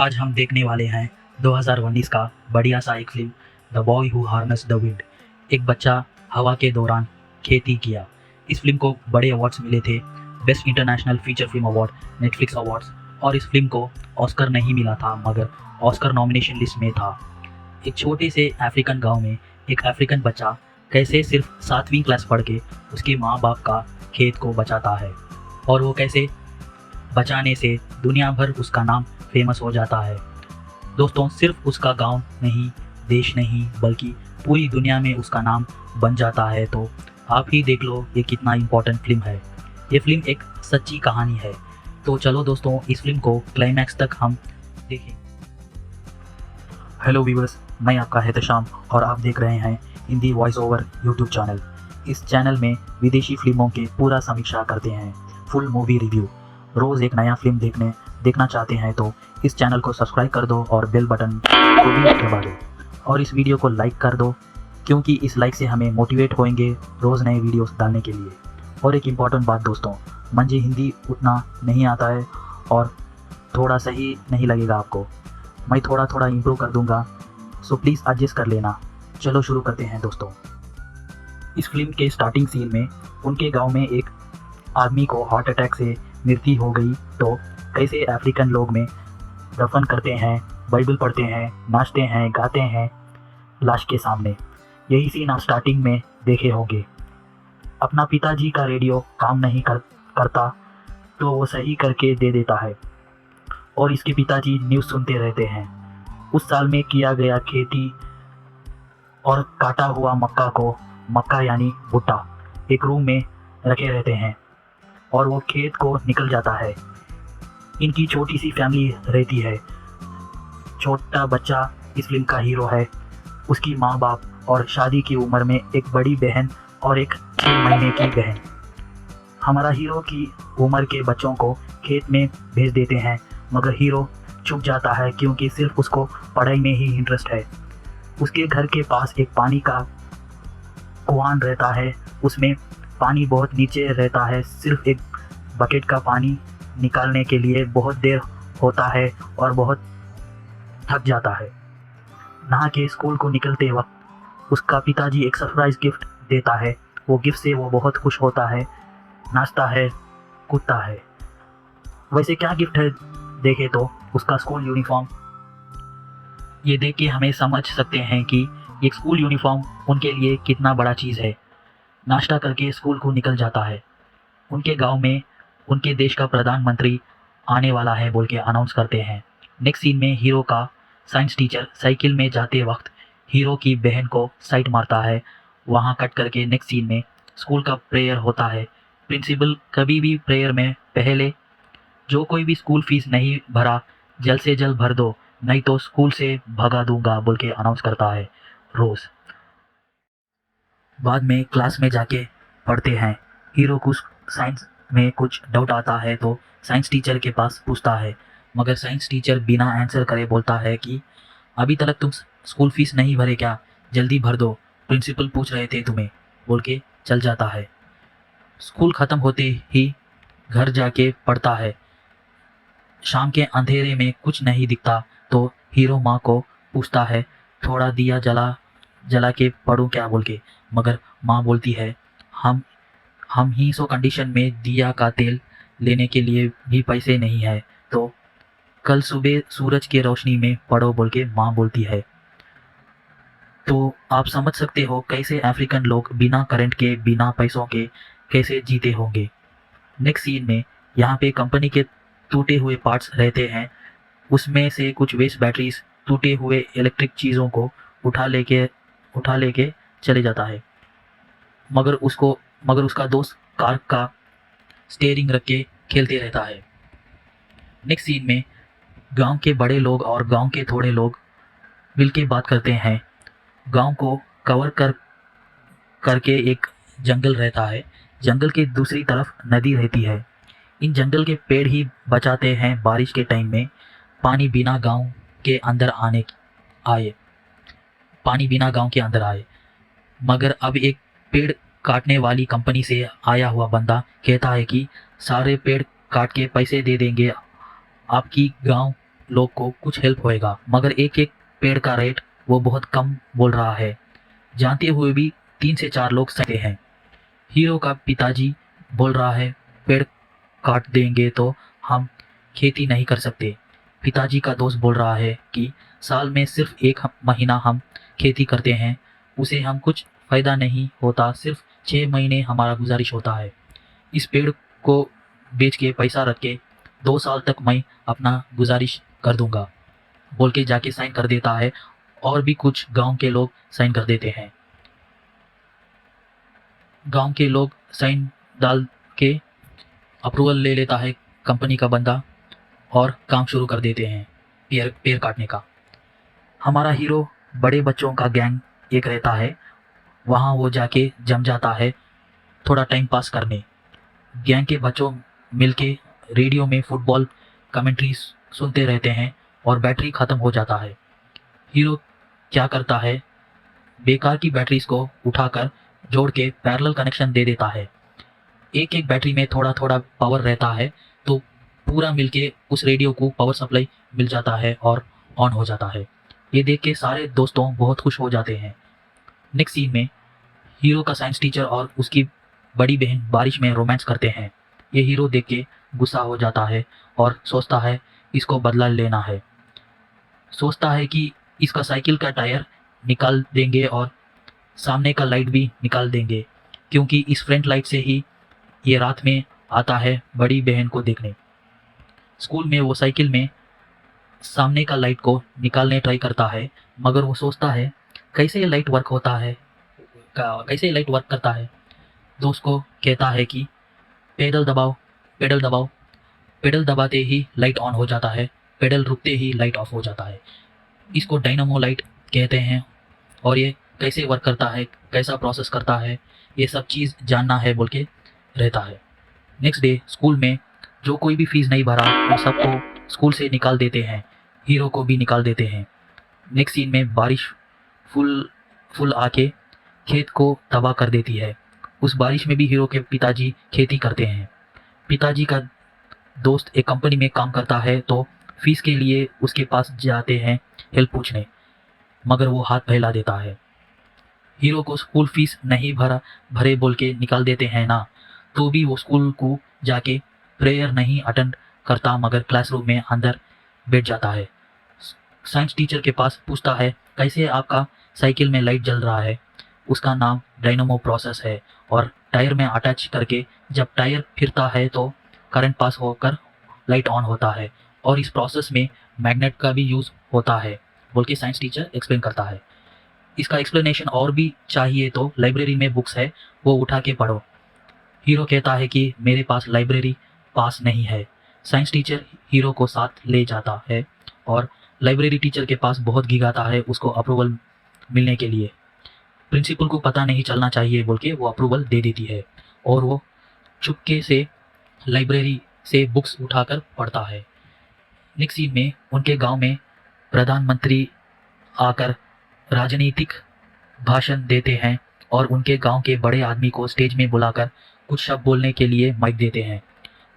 आज हम देखने वाले हैं 2019 का बढ़िया सा एक film the boy who harnessed the wind. एक बच्चा हवा के दौरान खेती किया। इस फिल्म को बड़े अवार्ड्स मिले थे, best international feature film award, Netflix awards, और इस फिल्म को ऑस्कर नहीं मिला था मगर ऑस्कर नॉमिनेशन लिस्ट में था। एक छोटे से अफ्रीकन गांव में एक अफ्रीकन बच्चा कैसे सिर्फ 7वीं क्लास पढ़ के उसके माँ बाप का खेत को बचाता है, और वो कैसे बचाने से दुनिया भर उसका नाम फेमस हो जाता है। दोस्तों, सिर्फ उसका गांव नहीं, देश नहीं, बल्कि पूरी दुनिया में उसका नाम बन जाता है। तो आप ही देख लो ये कितना इम्पोर्टेंट फिल्म है। ये फिल्म एक सच्ची कहानी है। तो चलो दोस्तों, इस फिल्म को क्लाइमैक्स तक हम देखें। हेलो व्यूअर्स, मैं आपका हेतशाम और आप देख रहे हैं Hindi voice over YouTube channel. इस चैनल में विदेशी फिल्मों के पूरा समीक्षा करते हैं, फुल मूवी रिव्यू। रोज़ एक नया फिल्म देखना चाहते हैं तो इस चैनल को सब्सक्राइब कर दो और बेल बटन को भी दबा दो, और इस वीडियो को लाइक कर दो, क्योंकि इस लाइक से हमें मोटिवेट होएंगे रोज़ नए वीडियोस डालने के लिए। और एक इम्पॉर्टेंट बात दोस्तों, मुझे हिंदी उतना नहीं आता है और थोड़ा सही नहीं लगेगा आपको, मैं थोड़ा थोड़ा इम्प्रूव कर दूंगा, सो प्लीज़ एडजस्ट कर लेना। चलो शुरू करते हैं दोस्तों। इस फिल्म के स्टार्टिंग सीन में उनके गांव में एक आदमी को हार्ट अटैक से मृत्यु हो गई, तो कैसे अफ्रीकन लोग में दफन करते हैं, बाइबल पढ़ते हैं, नाचते हैं, गाते हैं लाश के सामने। यही सीन आप स्टार्टिंग में देखे होंगे। अपना पिताजी का रेडियो काम नहीं करता तो वो सही करके दे देता है, और इसके पिताजी न्यूज़ सुनते रहते हैं। उस साल में किया गया खेती और काटा हुआ मक्का को, मक्का यानी भुट्टा, एक रूम में रखे रहते हैं और वो खेत को निकल जाता है। इनकी छोटी सी फैमिली रहती है। छोटा बच्चा इस फिल्म का हीरो है, उसकी माँ बाप और शादी की उम्र में एक बड़ी बहन और एक 6 महीने की बहन। हमारा हीरो की उम्र के बच्चों को खेत में भेज देते हैं, मगर हीरो चुप जाता है क्योंकि सिर्फ उसको पढ़ाई में ही इंटरेस्ट है। उसके घर के पास एक पानी का कुआं रहता है, उसमें पानी बहुत नीचे रहता है। सिर्फ एक बकेट का पानी निकालने के लिए बहुत देर होता है और बहुत थक जाता है। नहा के स्कूल को निकलते वक्त उसका पिताजी एक सरप्राइज गिफ्ट देता है। वो गिफ्ट से वो बहुत खुश होता है, नाचता है, कूदता है। वैसे क्या गिफ्ट है देखे तो उसका स्कूल यूनिफॉर्म। ये देख के हमें समझ सकते हैं कि एक स्कूल यूनिफॉर्म उनके लिए कितना बड़ा चीज़ है। नाश्ता करके स्कूल को निकल जाता है। उनके गांव में उनके देश का प्रधानमंत्री आने वाला है बोल के अनाउंस करते हैं। नेक्स्ट सीन में हीरो का साइंस टीचर साइकिल में जाते वक्त हीरो की बहन को साइट मारता है। वहाँ कट करके नेक्स्ट सीन में स्कूल का प्रेयर होता है। प्रिंसिपल कभी भी प्रेयर में पहले जो कोई भी स्कूल फीस नहीं भरा जल्द से जल्द भर दो, नहीं तो स्कूल से भगा दूंगा बोल के अनाउंस करता है रोज़। बाद में क्लास में जाके पढ़ते हैं। हीरो को साइंस में कुछ डाउट आता है तो साइंस टीचर के पास पूछता है, मगर साइंस टीचर बिना आंसर करे बोलता है कि अभी तक तुम स्कूल फीस नहीं भरे क्या, जल्दी भर दो, प्रिंसिपल पूछ रहे थे तुम्हें बोल के चल जाता है। स्कूल ख़त्म होते ही घर जाके पढ़ता है। शाम के अंधेरे में कुछ नहीं दिखता तो हीरो माँ को पूछता है थोड़ा दिया जला के पढ़ूं क्या बोल के, मगर माँ बोलती है हम ही सो कंडीशन में दिया का तेल लेने के लिए भी पैसे नहीं है, तो कल सुबह सूरज की रोशनी में पढ़ो बोल के माँ बोलती है। तो आप समझ सकते हो कैसे अफ्रीकन लोग बिना करंट के, बिना पैसों के कैसे जीते होंगे। नेक्स्ट सीन में यहाँ पे कंपनी के टूटे हुए पार्ट्स रहते हैं, उसमें से कुछ वेस्ट बैटरीज, टूटे हुए इलेक्ट्रिक चीज़ों को उठा लेके चले जाता है, मगर उसका दोस्त कार का स्टीयरिंग रख के खेलते रहता है। नेक्स्ट सीन में गांव के बड़े लोग और गांव के थोड़े लोग मिलके बात करते हैं। गांव को कवर करके एक जंगल रहता है। जंगल के दूसरी तरफ नदी रहती है। इन जंगल के पेड़ ही बचाते हैं बारिश के टाइम में पानी बिना गांव के अंदर आए। मगर अब एक पेड़ काटने वाली कंपनी से आया हुआ बंदा कहता है कि सारे पेड़ काट के पैसे दे देंगे, आपकी गांव लोग को कुछ हेल्प होएगा, मगर एक एक पेड़ का रेट वो बहुत कम बोल रहा है। जानते हुए भी 3 से 4 लोग सहते हैं। हीरो का पिताजी बोल रहा है पेड़ काट देंगे तो हम खेती नहीं कर सकते। पिताजी का दोस्त बोल रहा है कि साल में सिर्फ एक महीना हम खेती करते हैं, उसे हम कुछ फ़ायदा नहीं होता, सिर्फ 6 महीने हमारा गुजारिश होता है। इस पेड़ को बेच के पैसा रख के 2 साल तक मैं अपना गुजारिश कर दूंगा बोल के जाके साइन कर देता है। और भी कुछ गांव के लोग साइन कर देते हैं। गांव के लोग साइन डाल के अप्रूवल ले लेता है कंपनी का बंदा और काम शुरू कर देते हैं पेड़ पेड़ काटने का। हमारा हीरो बड़े बच्चों का गैंग एक रहता है, वहाँ वो जाके जम जाता है थोड़ा टाइम पास करने। गैंग के बच्चों मिलके रेडियो में फुटबॉल कमेंट्री सुनते रहते हैं और बैटरी ख़त्म हो जाता है। हीरो क्या करता है, बेकार की बैटरीज को उठाकर जोड़ के पैरेलल कनेक्शन दे देता है। एक एक बैटरी में थोड़ा थोड़ा पावर रहता है, तो पूरा मिलके उस रेडियो को पावर सप्लाई मिल जाता है और ऑन हो जाता है। ये देख के सारे दोस्तों बहुत खुश हो जाते हैं। नेक्स्ट सीन में हीरो का साइंस टीचर और उसकी बड़ी बहन बारिश में रोमांस करते हैं। ये हीरो देख के गुस्सा हो जाता है और सोचता है इसको बदला लेना है। सोचता है कि इसका साइकिल का टायर निकाल देंगे और सामने का लाइट भी निकाल देंगे, क्योंकि इस फ्रंट लाइट से ही ये रात में आता है बड़ी बहन को देखने। स्कूल में वो साइकिल में सामने का लाइट को निकालने ट्राई करता है, मगर वो सोचता है कैसे ये लाइट वर्क होता है, कैसे ये लाइट वर्क करता है। दोस्त को कहता है कि पेडल दबाओ, पेडल दबाओ। पेडल दबाते ही लाइट ऑन हो जाता है, पेडल रुकते ही लाइट ऑफ हो जाता है। इसको डायनामो लाइट कहते हैं और ये कैसे वर्क करता है, कैसा प्रोसेस करता है, ये सब चीज़ जानना है बोल के रहता है। नेक्स्ट डे स्कूल में जो कोई भी फीस नहीं भरा वो सबको स्कूल से निकाल देते हैं, हीरो को भी निकाल देते हैं। नेक्स्ट सीन में बारिश फुल आके खेत को तबाह कर देती है। उस बारिश में भी हीरो के पिताजी खेती करते हैं। पिताजी का दोस्त एक कंपनी में काम करता है, तो फीस के लिए उसके पास जाते हैं हेल्प पूछने, मगर वो हाथ फैला देता है। हीरो को स्कूल फीस नहीं भरे बोल के निकाल देते हैं ना, तो भी वो स्कूल को जाके प्रेयर नहीं अटेंड करता, मगर क्लासरूम में अंदर बैठ जाता है। साइंस टीचर के पास पूछता है कैसे आपका साइकिल में लाइट जल रहा है। उसका नाम डायनामो प्रोसेस है और टायर में अटैच करके जब टायर फिरता है तो करंट पास होकर लाइट ऑन होता है, और इस प्रोसेस में मैग्नेट का भी यूज़ होता है बोल के साइंस टीचर एक्सप्लेन करता है। इसका एक्सप्लेनेशन और भी चाहिए तो लाइब्रेरी में बुक्स है, वो उठा के पढ़ो। हीरो कहता है कि मेरे पास लाइब्रेरी पास नहीं है। साइंस टीचर हीरो को साथ ले जाता है और लाइब्रेरी टीचर के पास बहुत घिघाता है उसको अप्रूवल मिलने के लिए। प्रिंसिपल को पता नहीं चलना चाहिए बोल के वो अप्रूवल दे देती है और वो चुपके से लाइब्रेरी से बुक्स उठाकर पढ़ता है। नेक्स्ट सीन में उनके गांव में प्रधानमंत्री आकर राजनीतिक भाषण देते हैं और उनके गांव के बड़े आदमी को स्टेज में बुलाकर कुछ शब्द बोलने के लिए माइक देते हैं।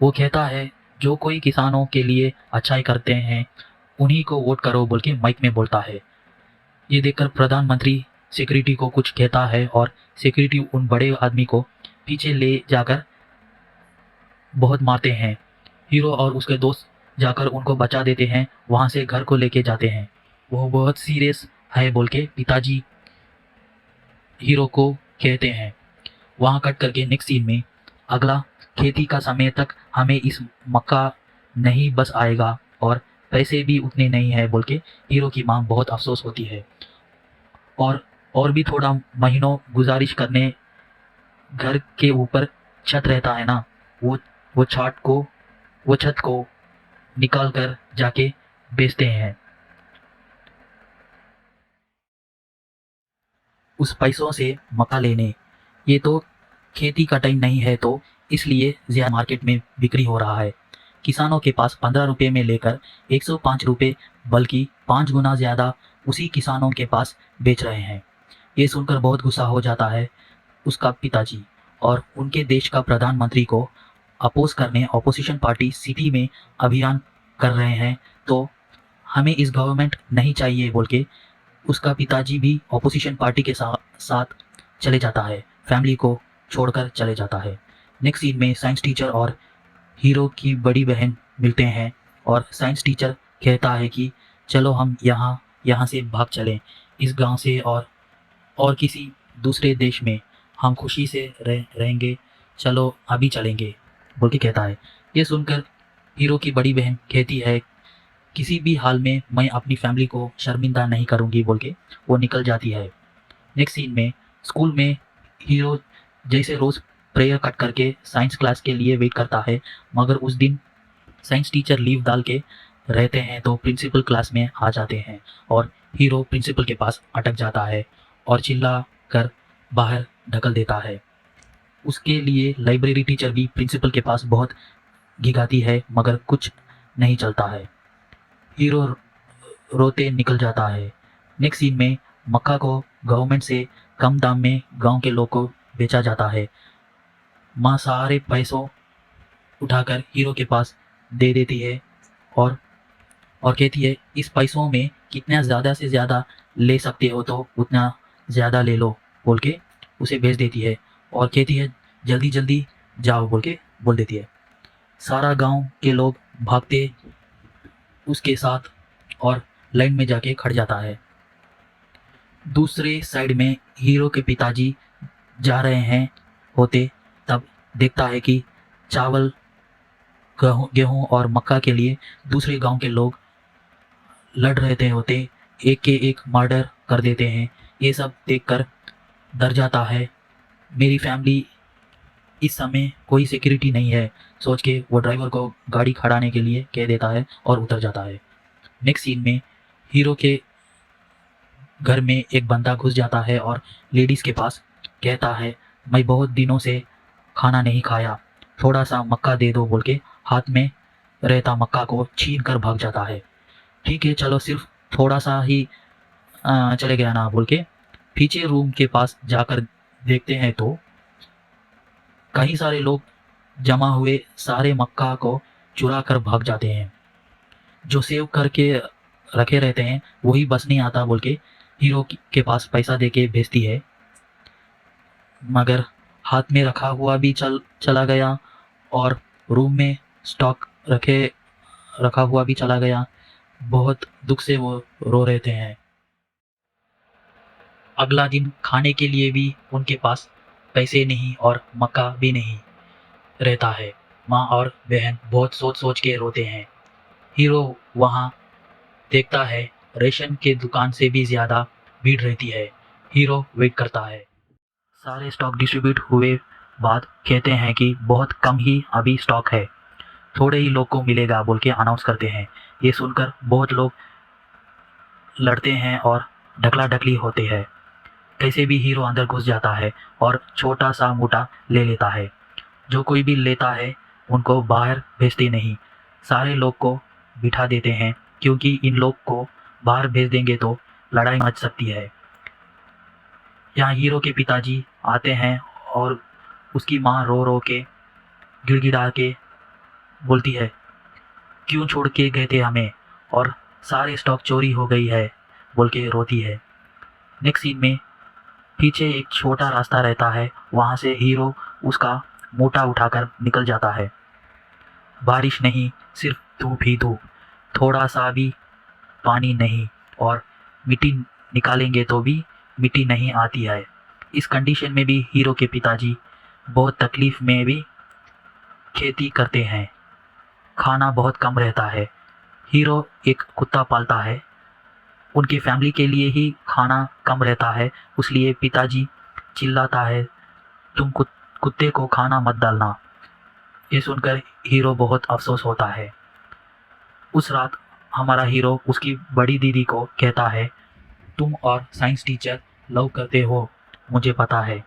वो कहता है जो कोई किसानों के लिए अच्छाई करते हैं उन्हीं को वोट करो बोल के माइक में बोलता है। ये देखकर प्रधानमंत्री सिक्योरिटी को कुछ कहता है और सिक्योरिटी उन बड़े आदमी को पीछे ले जाकर बहुत मारते हैं। हीरो और उसके दोस्त जाकर उनको बचा देते हैं, वहाँ से घर को लेके जाते हैं। वो बहुत सीरियस है बोल के पिताजी हीरो को कहते हैं। वहाँ कट करके नेक्स्ट सीन में अगला खेती का समय तक हमें इस मक्का नहीं बस आएगा और पैसे भी उतने नहीं है बोल के हीरो की मांग बहुत अफसोस होती है। और भी थोड़ा महीनों गुजारिश करने घर के ऊपर छत रहता है ना, वो छत को निकाल कर जाके बेचते हैं। उस पैसों से मक्का लेने, ये तो खेती का टाइम नहीं है तो इसलिए ज़्यादा मार्केट में बिक्री हो रहा है। किसानों के पास 15 रुपये में लेकर 105 रुपये बल्कि 5 गुना ज़्यादा उसी किसानों के पास बेच रहे हैं। ये सुनकर बहुत गुस्सा हो जाता है उसका पिताजी और उनके देश का प्रधानमंत्री को अपोज करने ऑपोजिशन पार्टी सिटी में अभियान कर रहे हैं, तो हमें इस गवर्नमेंट नहीं चाहिए बोल के उसका पिताजी भी ऑपोजिशन पार्टी के साथ चले जाता है, फैमिली को छोड़कर चले जाता है। नेक्स्ट सीन में साइंस टीचर और हीरो की बड़ी बहन मिलते हैं और साइंस टीचर कहता है कि चलो हम यहाँ से भाग चलें इस गांव से और किसी दूसरे देश में हम खुशी से रहेंगे, चलो अभी चलेंगे बोल के कहता है। ये सुनकर हीरो की बड़ी बहन कहती है किसी भी हाल में मैं अपनी फैमिली को शर्मिंदा नहीं करूँगी बोल के वो निकल जाती है। नेक्स्ट सीन में स्कूल में हीरो जैसे रोज़ प्रेयर कट करके साइंस क्लास के लिए वेट करता है, मगर उस दिन साइंस टीचर लीव डाल के रहते हैं तो प्रिंसिपल क्लास में आ जाते हैं और हीरो प्रिंसिपल के पास अटक जाता है और चिल्ला कर बाहर ढकल देता है। उसके लिए लाइब्रेरी टीचर भी प्रिंसिपल के पास बहुत घिघाती है, मगर कुछ नहीं चलता है। हीरो रोते निकल जाता है। नेक्स्ट सीन में मक्का को गवर्नमेंट से कम दाम में गांव के लोग को बेचा जाता है। माँ सारे पैसों उठाकर हीरो के पास दे देती है और कहती है इस पैसों में कितना ज़्यादा से ज़्यादा ले सकते हो तो उतना ज़्यादा ले लो बोल के उसे भेज देती है और कहती है जल्दी जल्दी जाओ बोल के बोल देती है। सारा गांव के लोग भागते उसके साथ और लाइन में जाके खड़ जाता है। दूसरे साइड में हीरो के पिताजी जा रहे हैं होते तब देखता है कि चावल गेहूं और मक्का के लिए दूसरे गांव के लोग लड़ रहे थे होते एक के एक मर्डर कर देते हैं। ये सब देखकर डर जाता है, मेरी फैमिली इस समय कोई सिक्योरिटी नहीं है सोच के वो ड्राइवर को गाड़ी खड़ाने के लिए कह देता है और उतर जाता है। नेक्स्ट सीन में हीरो के घर में एक बंदा घुस जाता है और लेडीज़ के पास कहता है मैं बहुत दिनों से खाना नहीं खाया, थोड़ा सा मक्का दे दो बोल के हाथ में रहता मक्का को छीन कर भाग जाता है। ठीक है चलो सिर्फ थोड़ा सा ही चले गया ना बोल के पीछे रूम के पास जाकर देखते हैं तो कई सारे लोग जमा हुए सारे मक्का को चुरा कर भाग जाते हैं। जो सेव करके रखे रहते हैं वही बस नहीं आता बोल के हीरो के पास पैसा देके भेजती है, मगर हाथ में रखा हुआ भी चला गया और रूम में स्टॉक रखा हुआ भी चला गया। बहुत दुख से वो रो रहे हैं। अगला दिन खाने के लिए भी उनके पास पैसे नहीं और मक्का भी नहीं रहता है। माँ और बहन बहुत सोच सोच के रोते हैं। हीरो वहाँ देखता है रेशन के दुकान से भी ज़्यादा भीड़ रहती है। हीरो वेट करता है। सारे स्टॉक डिस्ट्रीब्यूट हुए बाद कहते हैं कि बहुत कम ही अभी स्टॉक है, थोड़े ही लोग को मिलेगा बोल के अनाउंस करते हैं। ये सुनकर बहुत लोग लड़ते हैं और ढकला ढकली होते हैं। कैसे भी हीरो अंदर घुस जाता है और छोटा सा मोटा ले लेता है। जो कोई भी लेता है उनको बाहर भेजते नहीं, सारे लोग को बिठा देते हैं क्योंकि इन लोग को बाहर भेज देंगे तो लड़ाई मच सकती है। यहाँ हीरो के पिताजी आते हैं और उसकी माँ रो रो के गिड़गिड़ा के बोलती है क्यों छोड़ के गए थे हमें और सारे स्टॉक चोरी हो गई है बोल के रोती है। नेक्स्ट सीन में पीछे एक छोटा रास्ता रहता है, वहाँ से हीरो उसका मोटा उठाकर निकल जाता है। बारिश नहीं, सिर्फ धूप ही धूप, थोड़ा सा भी पानी नहीं और मिट्टी निकालेंगे तो भी मिट्टी नहीं आती है। इस कंडीशन में भी हीरो के पिताजी बहुत तकलीफ़ में भी खेती करते हैं, खाना बहुत कम रहता है। हीरो एक कुत्ता पालता है, उनकी फैमिली के लिए ही खाना कम रहता है, इसलिए पिताजी चिल्लाता है तुम कुत्ते को खाना मत डालना। ये सुनकर हीरो बहुत अफसोस होता है। उस रात हमारा हीरो उसकी बड़ी दीदी को कहता है तुम और साइंस टीचर लव करते हो, मुझे पता है,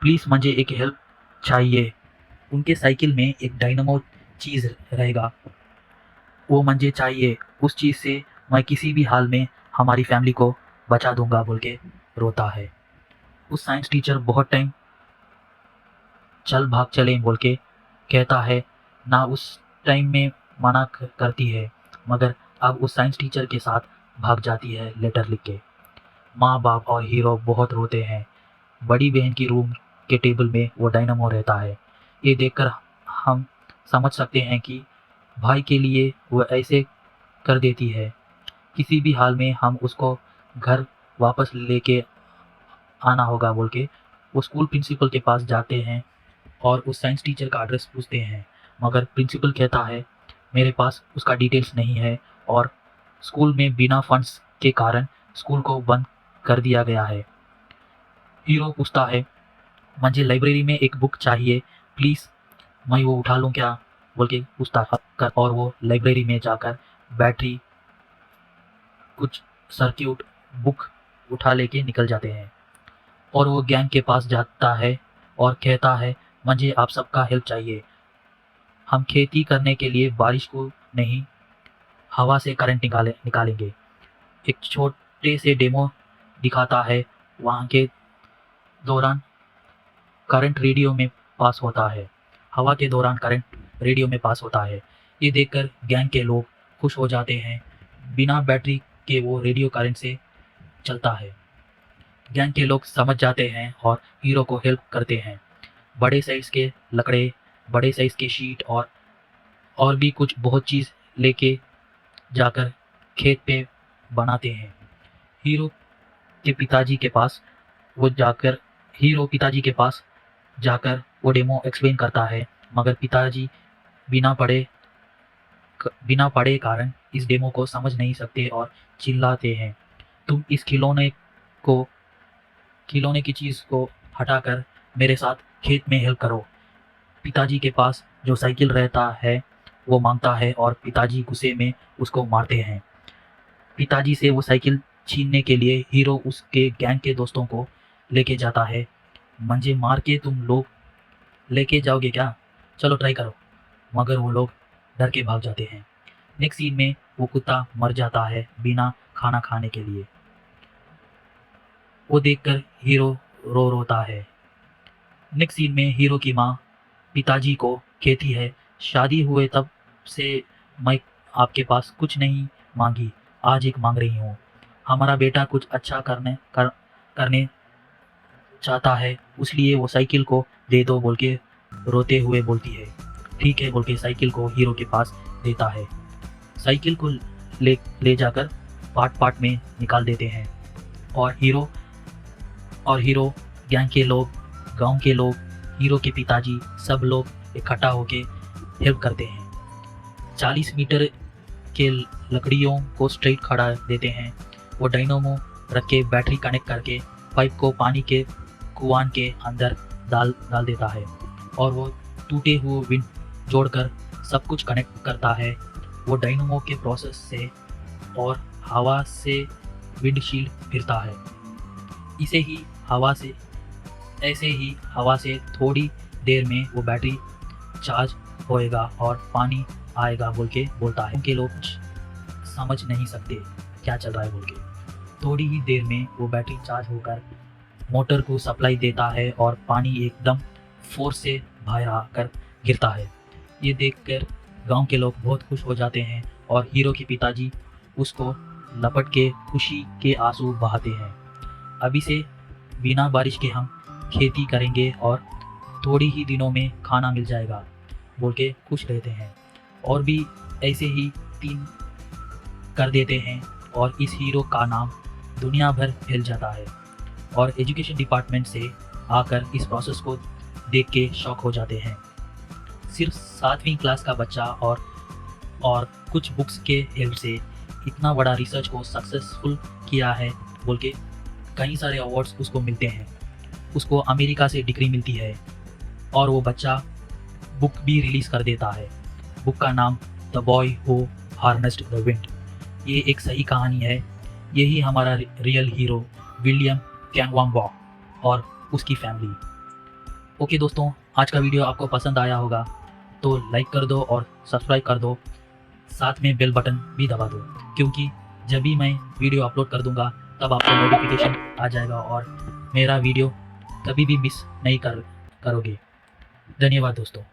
प्लीज़ मुझे एक हेल्प चाहिए। उनके साइकिल में एक डायनामो चीज़ रहेगा, वो मुझे चाहिए, उस चीज़ से मैं किसी भी हाल में हमारी फैमिली को बचा दूंगा बोल के रोता है। उस साइंस टीचर बहुत टाइम चल भाग चले बोल के कहता है ना, उस टाइम में मना करती है, मगर अब उस साइंस टीचर के साथ भाग जाती है लेटर लिख के। माँ बाप और हीरो बहुत रोते हैं। बड़ी बहन की रूम के टेबल में वो डायनामो रहता है। ये देखकर हम समझ सकते हैं कि भाई के लिए वो ऐसे कर देती है। किसी भी हाल में हम उसको घर वापस लेके आना होगा बोल के वो स्कूल प्रिंसिपल के पास जाते हैं और उस साइंस टीचर का एड्रेस पूछते हैं। मगर प्रिंसिपल कहता है मेरे पास उसका डिटेल्स नहीं है और स्कूल में बिना फंड्स के कारण स्कूल को बंद कर दिया गया है। हीरो पूछता है मुझे लाइब्रेरी में एक बुक चाहिए प्लीज़, मैं वो उठा लूँ क्या बोल के पूछता कर, और वो लाइब्रेरी में जाकर बैटरी कुछ सर्क्यूट बुक उठा लेके निकल जाते हैं और वो गैंग के पास जाता है और कहता है मुझे आप सबका हेल्प चाहिए। हम खेती करने के लिए बारिश को नहीं हवा से करंट निकालेंगे। एक छोटे से डेमो दिखाता है। वहाँ के दौरान करंट रेडियो में पास होता है। हवा के दौरान करंट रेडियो में पास होता है। ये देखकर गैंग के लोग खुश हो जाते हैं। बिना बैटरी के वो रेडियो करंट से चलता है। गैंग के लोग समझ जाते हैं और हीरो को हेल्प करते हैं। बड़े साइज़ के लकड़े, बड़े साइज़ के शीट और भी कुछ बहुत चीज़ लेके जाकर खेत पे बनाते हैं। हीरो पिताजी के पास जाकर वो डेमो एक्सप्लेन करता है। मगर पिताजी बिना पढ़े कारण इस डेमो को समझ नहीं सकते और चिल्लाते हैं तुम इस खिलौने की चीज़ को हटाकर मेरे साथ खेत में हेल्प करो। पिताजी के पास जो साइकिल रहता है वो मांगता है और पिताजी गुस्से में उसको मारते हैं। पिताजी से वो साइकिल छीनने के लिए हीरो उसके गैंग के दोस्तों को लेके जाता है। मुझे मार के तुम लोग लेके जाओगे क्या, चलो ट्राई करो। मगर वो लोग डर के भाग जाते हैं। नेक्स्ट सीन में वो कुत्ता मर जाता है बिना खाना खाने के लिए। वो देखकर हीरो रोता है। नेक्स्ट सीन में हीरो की माँ पिताजी को कहती है शादी हुए तब से मैं आपके पास कुछ नहीं मांगी, आज एक मांग रही हूँ। हमारा बेटा कुछ अच्छा करने चाहता है, इसलिए वो साइकिल को दे दो बोल के रोते हुए बोलती है। ठीक है बोल के साइकिल को हीरो के पास देता है। साइकिल को ले जाकर पार्ट में निकाल देते हैं और हीरो गैंग के लोग, गांव के लोग, हीरो के पिताजी सब लोग इकट्ठा होके हेल्प करते हैं। 40 मीटर के लकड़ियों को स्ट्रेट खड़ा देते हैं। वो डायनामो रख के बैटरी कनेक्ट करके पाइप को पानी के कुआं के अंदर डाल देता है और वो टूटे हुए विंड जोड़कर सब कुछ कनेक्ट करता है। वो डायनामो के प्रोसेस से और हवा से विंडशील्ड फिरता है। ऐसे ही हवा से थोड़ी देर में वो बैटरी चार्ज होएगा और पानी आएगा बोल के बोलता है। उनके लोग समझ नहीं सकते क्या चल रहा है बोल के। थोड़ी ही देर में वो बैटरी चार्ज होकर मोटर को सप्लाई देता है और पानी एकदम फोर्स से बाहर आकर गिरता है। ये देखकर गांव के लोग बहुत खुश हो जाते हैं और हीरो के पिताजी उसको लपट के खुशी के आंसू बहाते हैं। अभी से बिना बारिश के हम खेती करेंगे और थोड़ी ही दिनों में खाना मिल जाएगा बोल के खुश रहते हैं और भी ऐसे ही 3 कर देते हैं और इस हीरो का नाम दुनिया भर फैल जाता है और एजुकेशन डिपार्टमेंट से आकर इस प्रोसेस को देख के शॉक हो जाते हैं। सिर्फ 7वीं क्लास का बच्चा और कुछ बुक्स के हेल्प से इतना बड़ा रिसर्च को सक्सेसफुल किया है बोल के कई सारे अवार्ड्स उसको मिलते हैं। उसको अमेरिका से डिग्री मिलती है और वो बच्चा बुक भी रिलीज़ कर देता है। बुक का नाम the boy who harnessed the wind. ये एक सही कहानी है। यही हमारा रियल हीरो विलियम कैंगवांगबॉ और उसकी फैमिली। ओके दोस्तों, आज का वीडियो आपको पसंद आया होगा तो लाइक कर दो और सब्सक्राइब कर दो, साथ में बेल बटन भी दबा दो, क्योंकि जब भी मैं वीडियो अपलोड कर दूंगा तब आपको नोटिफिकेशन आ जाएगा और मेरा वीडियो कभी भी मिस नहीं करोगे। धन्यवाद दोस्तों।